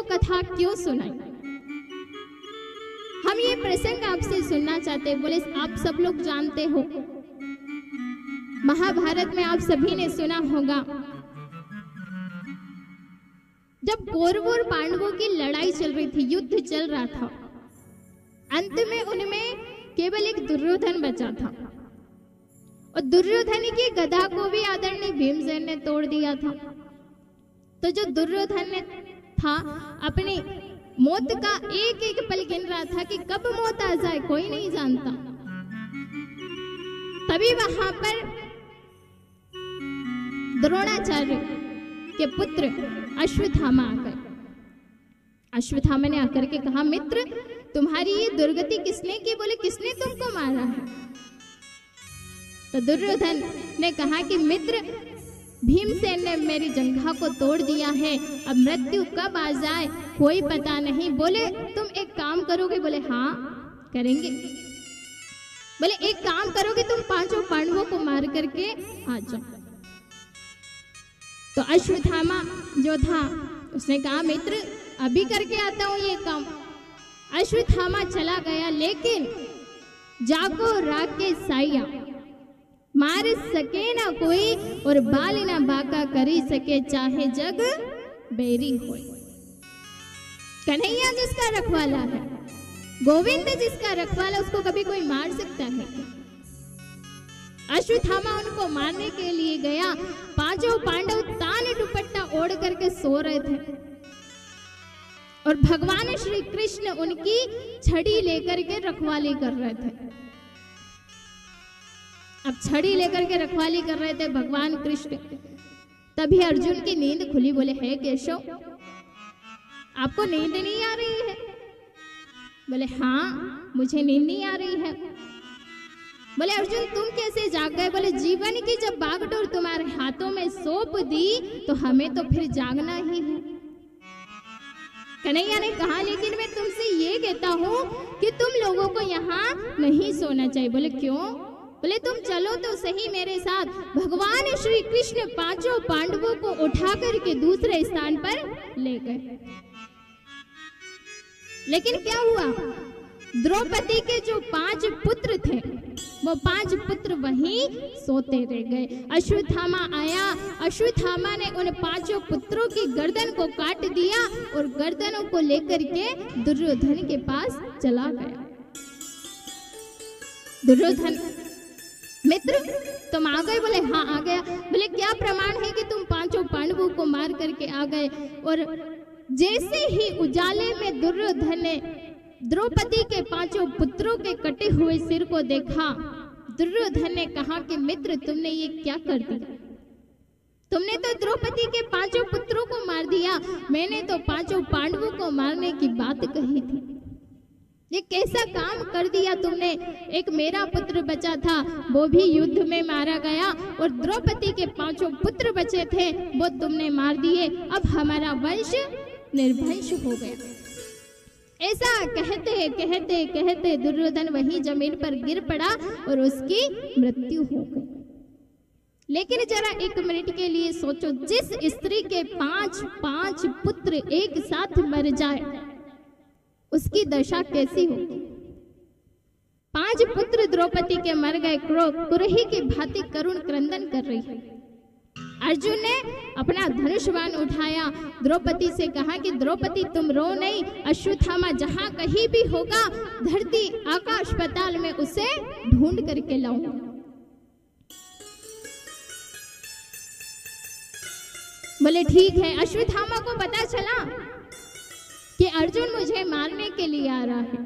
कथा क्यों सुनाई? हम ये प्रसंग आपसे सुनना चाहते हैं। बोले आप सब लोग जानते हो, महाभारत में आप सभी ने सुना होगा, जब कौरवों और पांडवों की लड़ाई चल रही थी, युद्ध चल रहा था, अंत में उनमें केवल एक दुर्योधन बचा था और दुर्योधन की गदा को भी आदरणीय भीमसेन ने तोड़ दिया था। तो जो दुर्योधन ने था अपनी मौत का एक एक पल गिन रहा था कि कब मौत आ जाए कोई नहीं जानता। तभी वहां पर द्रोणाचार्य के पुत्र अश्वत्थामा आ गए। अश्वत्थामा ने आकर के कहा, मित्र तुम्हारी ये दुर्गति किसने की? बोले किसने तुमको मारा है? तो दुर्योधन ने कहा कि मित्र भीमसेन ने मेरी जंघा को तोड़ दिया है, अब मृत्यु कब आ जाए कोई पता नहीं। बोले तुम एक काम करोगे? बोले हाँ करेंगे। बोले एक काम करोगे, तुम पांचों पांडवों को मार करके आ जाओ। तो अश्वत्थामा जो था उसने कहा, मित्र अभी करके आता हूं ये काम। अश्वत्थामा चला गया, लेकिन जाको राके साया मार सके ना कोई और बाल ना बाका करी सके, चाहे जग बेरी होए। कन्हैया जिसका रखवाला है, गोविंद जिसका रखवाला, उसको कभी कोई मार सकता है? अश्वत्थामा उनको मारने के लिए गया। पांचों पांडव तान दुपट्टा ओढ़ करके सो रहे थे और भगवान श्री कृष्ण उनकी छड़ी लेकर के रखवाली कर रहे थे। अब छड़ी लेकर के रखवाली कर रहे थे भगवान कृष्ण। तभी अर्जुन की नींद खुली। बोले हे केशव, आपको नींद नहीं आ रही है? बोले हाँ मुझे नींद नहीं आ रही है। बोले अर्जुन तुम कैसे जाग गए? बोले जीवन की जब बागडोर तुम्हारे हाथों में सौंप दी तो हमें तो फिर जागना ही है। कन्हैया ने कहा, लेकिन मैं तुमसे ये कहता हूँ कि तुम लोगों को यहाँ नहीं सोना चाहिए। बोले क्यों? बोले तुम चलो तो सही मेरे साथ। भगवान श्री कृष्ण पांचों पांडवों को उठा करके दूसरे स्थान पर ले गए। लेकिन क्या हुआ? द्रौपदी के जो 5 पुत्र थे, वो 5 पुत्र वहीं सोते रह गए। अश्वत्थामा आया, अश्वत्थामा ने उन 5 पुत्रों की गर्दन को काट दिया और गर्दनों को लेकर के दुर्योधन के पास चला गया। दुर्योधन, मित्र तुम आ गए? बोले हाँ आ गया। बोले क्या प्रमाण है कि तुम पांचों पांडवों को मार करके आ गए? और जैसे ही उजाले में दुर्योधन ने द्रौपदी के 5 पुत्रों के कटे हुए सिर को देखा, दुर्योधन ने कहा कि मित्र तुमने ये क्या कर दिया? तुमने तो द्रौपदी के 5 पुत्रों को मार दिया, मैंने तो 5 पांडवों को मारने की बात कही थी। ये कैसा काम कर दिया तुमने? एक मेरा पुत्र बचा था, वो भी युद्ध में मारा गया, और द्रौपदी के 5 पुत्र बचे थे, वो तुमने मार दिए। अब हमारा वंश निर्वंश हो गया। ऐसा कहते कहते कहते दुर्योधन वहीं जमीन पर गिर पड़ा और उसकी मृत्यु हो गई। लेकिन जरा 1 मिनट के लिए सोचो, जिस स्त्री के 5 पुत्र एक साथ मर जाए उसकी दशा कैसी होगी? 5 पुत्र द्रौपदी के मर गए, कुरही की भांति करुण क्रंदन कर रही है। अर्जुन ने अपना धनुष बाण उठाया, द्रौपदी से कहा कि द्रौपदी तुम रो नहीं, अश्वत्थामा जहां कहीं भी होगा धरती आकाश पाताल में उसे ढूंढ करके लाऊंगा। बोले ठीक है। अश्वत्थामा को पता चला कि अर्जुन मुझे मारने के लिए आ रहा है,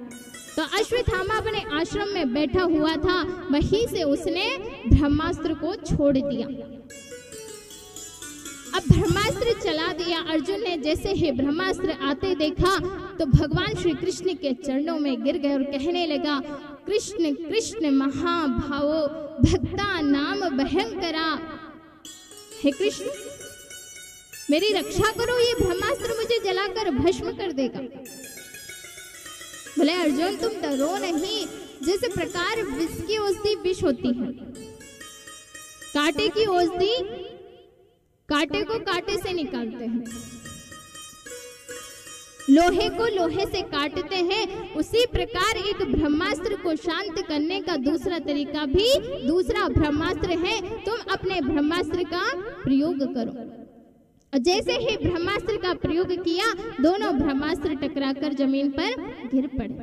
तो अश्वत्थामा अपने आश्रम में बैठा हुआ था, वहीं से उसने ब्रह्मास्त्र को छोड़ दिया। अब ब्रह्मास्त्र चला दिया। अर्जुन ने जैसे ही ब्रह्मास्त्र आते देखा तो भगवान श्री कृष्ण के चरणों में गिर गए और कहने लगा, कृष्ण कृष्ण महाभावो भक्ता नाम भयंकरा। हे कृष्ण मेरी रक्षा करो, ये ब्रह्मास्त्र मुझे जलाकर भस्म कर देगा। बोले अर्जुन तुम डरो नहीं, जिस प्रकार विष की औषधि विष होती है, कांटे की औषधि कांटे को कांटे से निकालते हैं, लोहे को लोहे से काटते हैं, उसी प्रकार एक ब्रह्मास्त्र को शांत करने का दूसरा तरीका भी दूसरा ब्रह्मास्त्र है। तुम अपने ब्रह्मास्त्र का प्रयोग करो। और जैसे ही ब्रह्मास्त्र का प्रयोग किया, दोनों ब्रह्मास्त्र टकराकर जमीन पर गिर पड़े।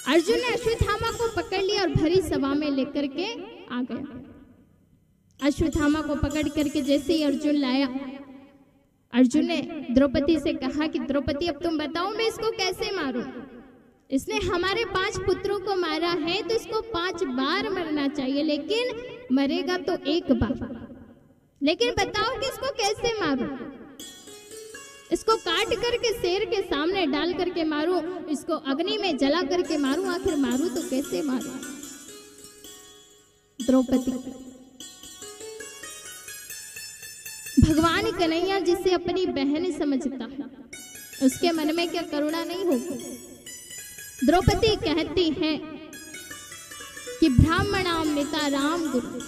अर्जुन ने अश्वत्थामा को पकड़ लिया और भरी सभा में लेकर के आ गया। अश्वत्थामा को पकड़ करके जैसे ही अर्जुन लाया, अर्जुन ने द्रौपदी से कहा कि द्रौपदी अब तुम बताओ मैं इसको कैसे मारूं? इसने हमारे 5 पुत्रों को मारा है तो इसको 5 बार मरना चाहिए, लेकिन मरेगा तो एक बार। लेकिन बताओ कि इसको कैसे मारूं? इसको काट करके शेर के सामने डाल करके मारूं, इसको अग्नि में जला करके मारूं, आखिर मारूं तो कैसे मारूं? द्रौपदी, भगवान कन्हैया जिसे अपनी बहन समझता है, उसके मन में क्या करुणा नहीं होगी? द्रौपदी कहती है कि ब्राह्मणामृता राम गुरु,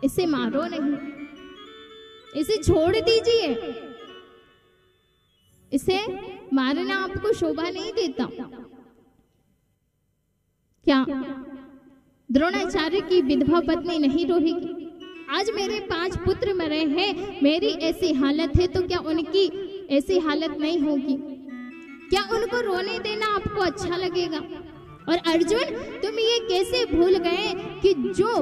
इसे मारो नहीं, इसे छोड़ दीजिए, इसे मारना आपको शोभा नहीं देता क्या? द्रोणाचार्य की विधवा पत्नी नहीं रोएगी? आज मेरे 5 पुत्र मरे हैं, मेरी ऐसी हालत है, तो क्या उनकी ऐसी हालत नहीं होगी? क्या उनको रोने देना आपको अच्छा लगेगा? और अर्जुन, तुम ये कैसे भूल गए कि जो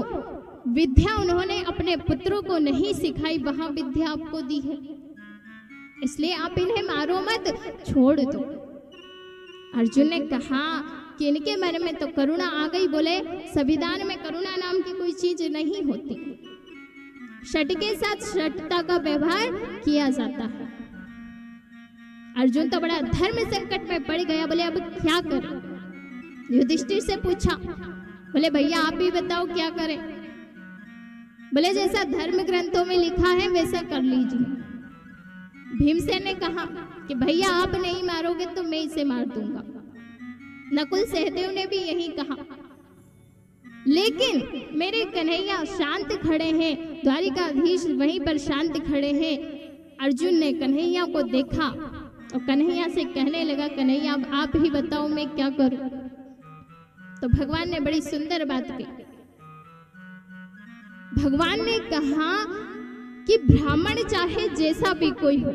विद्या उन्होंने अपने पुत्रों को नहीं सिखाई, वहां विद्या आपको दी है, इसलिए आप इन्हें मारो मत, छोड़ दो। अर्जुन ने कहा कि इनके मन में तो करुणा आ गई। बोले संविधान में करुणा नाम की कोई चीज नहीं होती, शठ के साथ शठता का व्यवहार किया जाता है। अर्जुन तो बड़ा धर्म संकट में पड़ गया। बोले अब क्या करें? युधिष्ठिर से पूछा। बोले भैया आप भी बताओ क्या करें? बोले जैसा धर्म ग्रंथों में लिखा है वैसा कर लीजिए। भीमसेन ने कहा कि भैया आप नहीं मारोगे तो मैं इसे मार दूंगा। नकुल सहदेव ने भी यही कहा, लेकिन मेरे कन्हैया शांत खड़े हैं, द्वारिकाधीश वहीं पर शांत खड़े हैं। अर्जुन ने कन्हैया को देखा और कन्हैया से कहने लगा, कन्हैया अब आप ही बताओ मैं क्या करूं? तो भगवान ने बड़ी सुंदर बात कही। भगवान ने कहा कि ब्राह्मण चाहे जैसा भी कोई हो,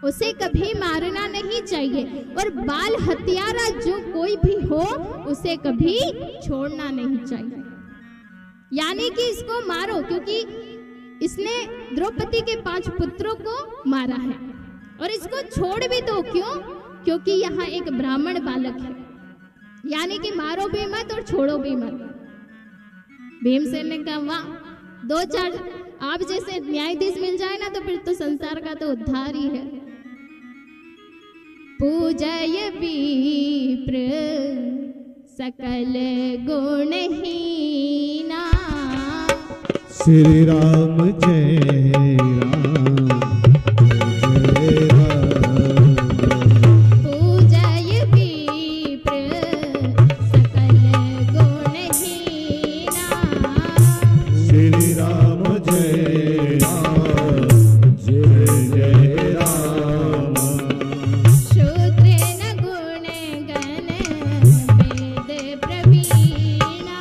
उसे कभी मारना नहीं चाहिए, और बाल हत्यारा जो कोई भी हो उसे कभी छोड़ना नहीं चाहिए। यानी कि इसको मारो, क्योंकि इसने द्रौपदी के 5 पुत्रों को मारा है, और इसको छोड़ भी दो। क्यों? क्योंकि यहाँ एक ब्राह्मण बालक है, यानी कि मारो भी मत और छोड़ो भी मत। भीमसेन ने कहा वाह, 2-4 आप जैसे न्यायाधीश मिल जाए ना तो फिर तो संसार का तो उद्धार ही है। पूजय विप्र सकल गुणहीना, श्री राम जय राम जय राम। पूजय विप्र सकल गुणहीना, श्री राम जय राम जय जय राम। शूद्र न गुण गण वेद प्रवीणा,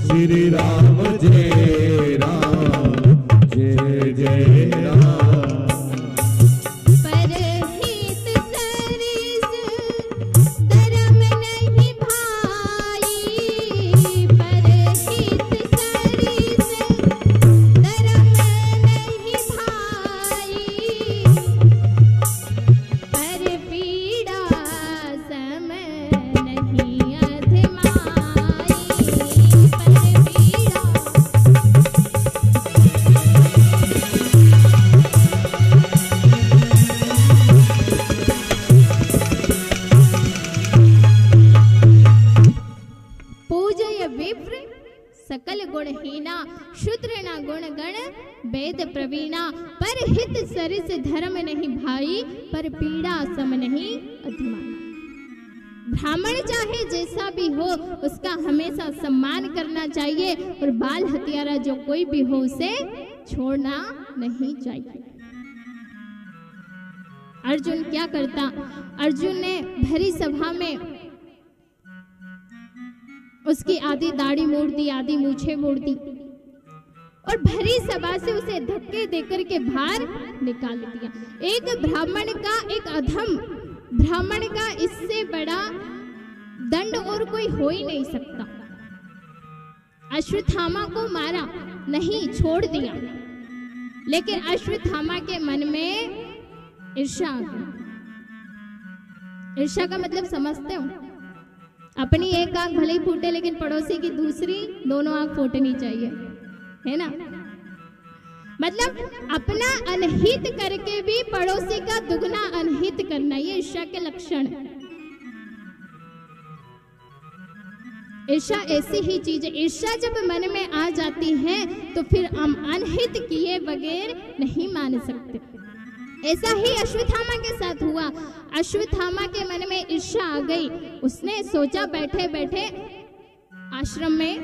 श्री राम जय राम जय जय राम। परहित सरिस धर्म नहीं भाई, परहित सरिस धर्म नहीं भाई, पर पीड़ा सम नहीं अधमाई, पर पीड़ा। पूजय विप्र सकल गुणहीना, शूद्र न गुण गण वेद प्रवीणा, पर हित सरिस धर्म नहीं भाई, पर पीड़ा सम नहीं अधमाई। ब्राह्मण चाहे जैसा भी हो उसका हमेशा सम्मान करना चाहिए, और बाल हत्यारा जो कोई भी हो उसे छोड़ना नहीं चाहिए। अर्जुन क्या करता? अर्जुन ने भरी सभा में उसकी आधी दाढ़ी मोड़ दी, आधी मूछें मोड़ दी और भरी सभा से उसे धक्के देकर के बाहर निकाल दिया। एक ब्राह्मण का, एक अधम ब्राह्मण का इससे बड़ा दंड और कोई हो ही नहीं सकता। अश्वत्थामा को मारा नहीं, छोड़ दिया, लेकिन अश्वत्थामा के मन में ईर्ष्या आ गई। ईर्ष्या का मतलब समझते हो? अपनी एक आंख भले ही फूटे लेकिन पड़ोसी की दूसरी दोनों आंख फूटनी चाहिए, है ना? मतलब अपना अनहित करके भी पड़ोसी का दुगना अनहित करना, ये ईर्ष्या के लक्षण है। ईर्ष्या ऐसी ही चीज है, ईर्ष्या जब मन में आ जाती है तो फिर हम अनहित किए बगैर नहीं मान सकते। ऐसा ही अश्वत्थामा के साथ हुआ। अश्वत्थामा के मन में ईर्ष्या आ गई। उसने सोचा बैठे बैठे आश्रम में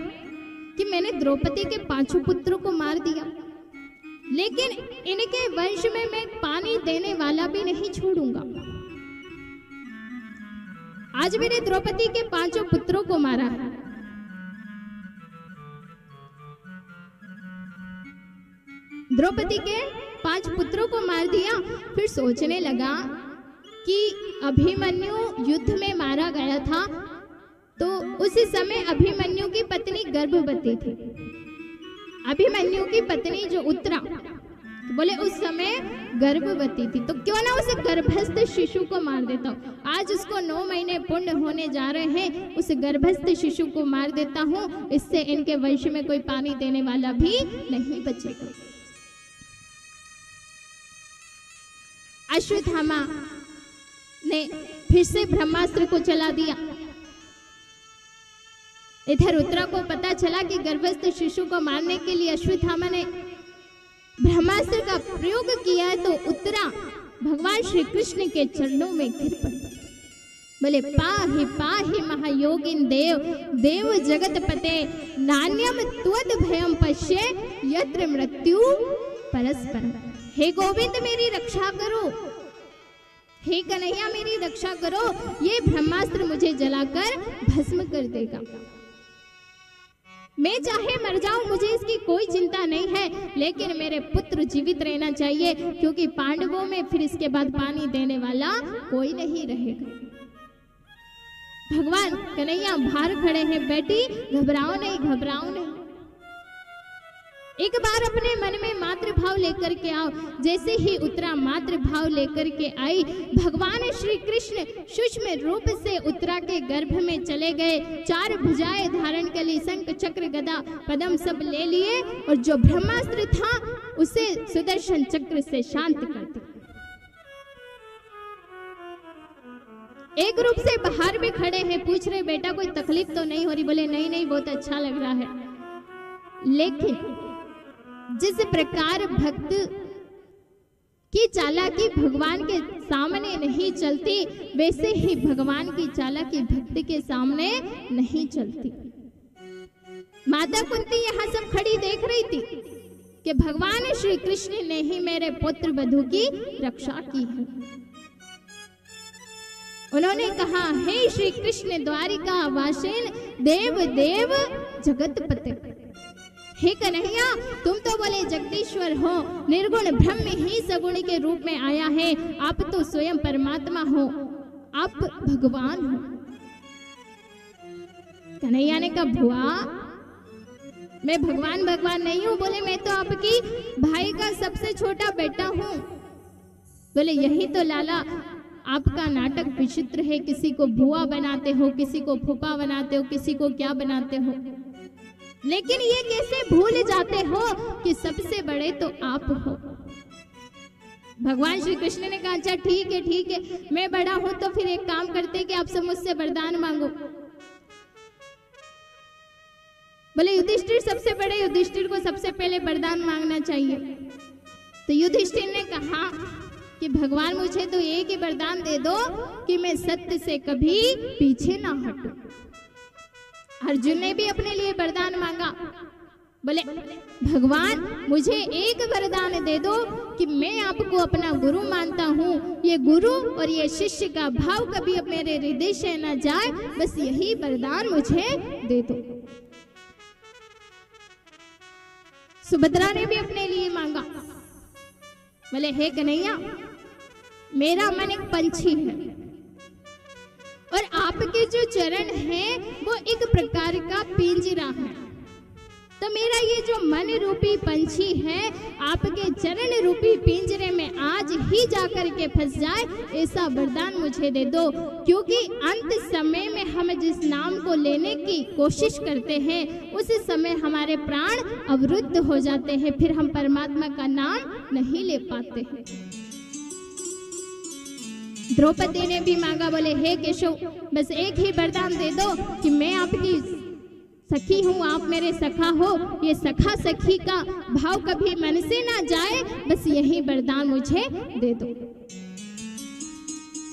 कि मैंने द्रौपदी के 5 पुत्रों को मार दिया, लेकिन इनके वंश में मैं पानी देने वाला भी नहीं छोड़ूंगा। आज मैंने द्रौपदी के 5 पुत्रों को मारा है, द्रौपदी के 5 पुत्रों को मार दिया। फिर सोचने लगा कि अभिमन्यु युद्ध में मारा गया था, तो उसी समय अभिमन्यु की पत्नी गर्भवती थी। अभिमन्यु की पत्नी जो उत्तरा, तो बोले उस समय गर्भवती थी, तो क्यों ना उसे गर्भस्थ शिशु को मार देता हूँ। आज उसको 9 महीने पूर्ण होने जा रहे हैं, उस गर्भस्थ शिशु को मार देता हूँ, इससे इनके वंश में कोई पानी देने वाला भी नहीं बचेगा। अश्वत्थामा ने फिर से ब्रह्मास्त्र को चला दिया। इधर उत्तरा को पता चला कि गर्भस्थ शिशु को मारने के लिए अश्वत्थामा ने ब्रह्मास्त्र का प्रयोग किया है, तो उत्तरा भगवान श्री कृष्ण के चरणों में गिर पड़ी। बोले पाहि पाहि महायोगिन देव देव जगत पते नान्यम त्वद भयम पश्ये यत्र मृत्यु परस्पर। हे गोविंद मेरी रक्षा करो, हे कन्हैया मेरी रक्षा करो, ये ब्रह्मास्त्र मुझे जलाकर भस्म कर देगा। मैं चाहे मर जाऊं, मुझे इसकी कोई चिंता नहीं है, लेकिन मेरे पुत्र जीवित रहना चाहिए, क्योंकि पांडवों में फिर इसके बाद पानी देने वाला कोई नहीं रहेगा। भगवान कन्हैया बाहर खड़े हैं, बेटी घबराओ नहीं, घबराओ नहीं। एक बार अपने मन में मातृभाव लेकर के आओ। जैसे ही उत्तरा मातृभाव लेकर के आई, भगवान श्री कृष्ण सूक्ष्म रूप से उत्तरा के गर्भ में चले गए। 4 भुजाएं धारण कर ली, शंख चक्र गदा पद्म सब ले लिए, और जो ब्रह्मास्त्र था उसे सुदर्शन चक्र से शांत कर दिया। एक रूप से बाहर भी खड़े हैं, पूछ रहे बेटा कोई तकलीफ तो नहीं हो रही? बोले नहीं नहीं, बहुत अच्छा लग रहा है। लेकिन जिस प्रकार भक्त की चालाकी भगवान के सामने नहीं चलती, वैसे ही भगवान की चालाकी भक्त के सामने नहीं चलती। माता कुंती यहाँ सब खड़ी देख रही थी कि भगवान श्री कृष्ण ने ही मेरे पुत्र वधू की रक्षा की है। उन्होंने कहा, हे श्री कृष्ण द्वारिका वासिन देव देव जगत पते। हे कन्हैया, तुम तो बोले जगदीश्वर हो, निर्गुण ब्रह्म ही सगुण के रूप में आया है, आप तो स्वयं परमात्मा हो, आप भगवान हो। कन्हैया ने कहा, बुआ मैं भगवान भगवान नहीं हूं। बोले मैं तो आपकी भाई का सबसे छोटा बेटा हूं। बोले यही तो लाला आपका नाटक विचित्र है, किसी को बुआ बनाते हो, किसी को फूफा बनाते हो, किसी को क्या बनाते हो, लेकिन ये कैसे भूल जाते हो कि सबसे बड़े तो आप हो। भगवान श्री कृष्ण ने कहा, अच्छा ठीक है, मैं बड़ा हूं तो फिर एक काम करते कि आप सब मुझसे वरदान मांगो। बोले युधिष्ठिर सबसे बड़े, युधिष्ठिर को सबसे पहले वरदान मांगना चाहिए। तो युधिष्ठिर ने कहा कि भगवान मुझे तो एक ही वरदान दे दो कि मैं सत्य से कभी पीछे ना हटूं। अर्जुन ने भी अपने लिए वरदान मांगा बोले भगवान मुझे एक वरदान दे दो कि मैं आपको अपना गुरु मानता हूँ, ये गुरु और ये शिष्य का भाव कभी अब मेरे हृदय से न जाए, बस यही वरदान मुझे दे दो। सुभद्रा ने भी अपने लिए मांगा। बोले हे कन्हैया, मेरा मन एक पंछी है और आपके जो चरण हैं वो एक प्रकार का पिंजरा है, तो मेरा ये जो मन रूपी पंछी है आपके चरण रूपी पिंजरे में आज ही जाकर के फंस जाए, ऐसा वरदान मुझे दे दो। क्योंकि अंत समय में हम जिस नाम को लेने की कोशिश करते हैं उस समय हमारे प्राण अवरुद्ध हो जाते हैं, फिर हम परमात्मा का नाम नहीं ले पाते हैं। द्रौपदी ने भी मांगा। बोले हे केशव, बस एक ही वरदान दे दो कि मैं आपकी सखी हूँ, आप मेरे सखा हो, ये सखा सखी का भाव कभी मन से ना जाए, बस यही वरदान मुझे दे दो।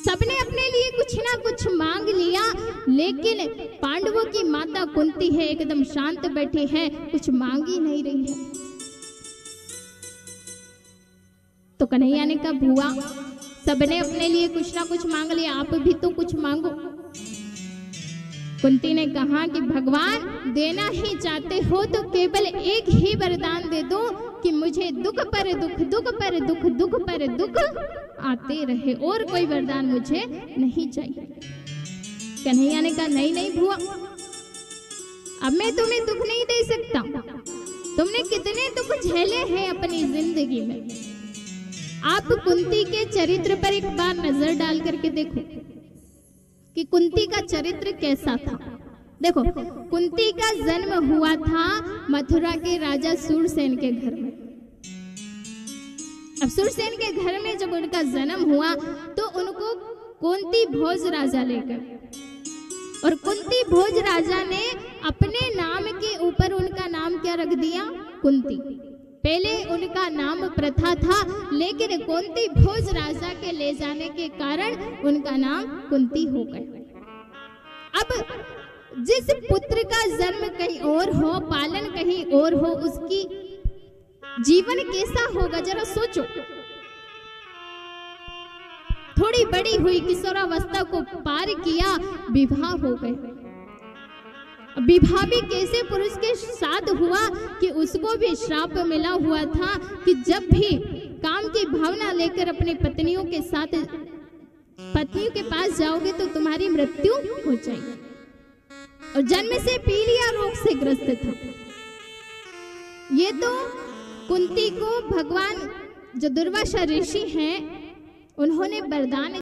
सबने अपने लिए कुछ ना कुछ मांग लिया, लेकिन पांडवों की माता कुंती है एकदम शांत बैठी है, कुछ मांग ही नहीं रही है। तो कन्हैया ने कहा बुआ, सबने अपने लिए कुछ ना कुछ मांग लिया, आप भी तो कुछ मांगो। कुंती ने कहा कि भगवान देना ही चाहते हो तो केवल एक ही वरदान दे दो कि मुझे दुख पर दुख, दुख पर दुख, दुख पर दुख आते रहे, और कोई वरदान मुझे नहीं चाहिए। कन्हैया ने कहा नहीं नहीं बुआ, अब मैं तुम्हें दुख नहीं दे सकता, तुमने कितने दुख झेले हैं अपनी जिंदगी में। आप कुंती के चरित्र पर एक बार नजर डाल करके देखो कि कुंती का चरित्र कैसा था। देखो, कुंती का जन्म हुआ था मथुरा के राजा सूरसेन के घर में। अब सूरसेन के घर में जब उनका जन्म हुआ तो उनको कुंती भोज राजा ले गए, और कुंती भोज राजा ने अपने नाम के ऊपर उनका नाम क्या रख दिया? कुंती। पहले उनका नाम प्रथा था, लेकिन कुंती भोज राजा के ले जाने के कारण उनका नाम कुंती हो गया। अब जिस पुत्र का जन्म कहीं और हो, पालन कहीं और हो, उसकी जीवन कैसा होगा जरा सोचो। थोड़ी बड़ी हुई, किशोरावस्था को पार किया, विवाह हो गए। विवाह भी कैसे पुरुष के साथ हुआ कि उसको भी श्राप मिला हुआ था कि जब भी काम की भावना लेकर अपनी पत्नियों के साथ पत्नियों के पास जाओगे तो तुम्हारी मृत्यु हो जाएगी, और जन्म से पीलिया रोग से ग्रस्त था। ये तो कुंती को भगवान जो दुर्वासा ऋषि हैं उन्होंने वरदान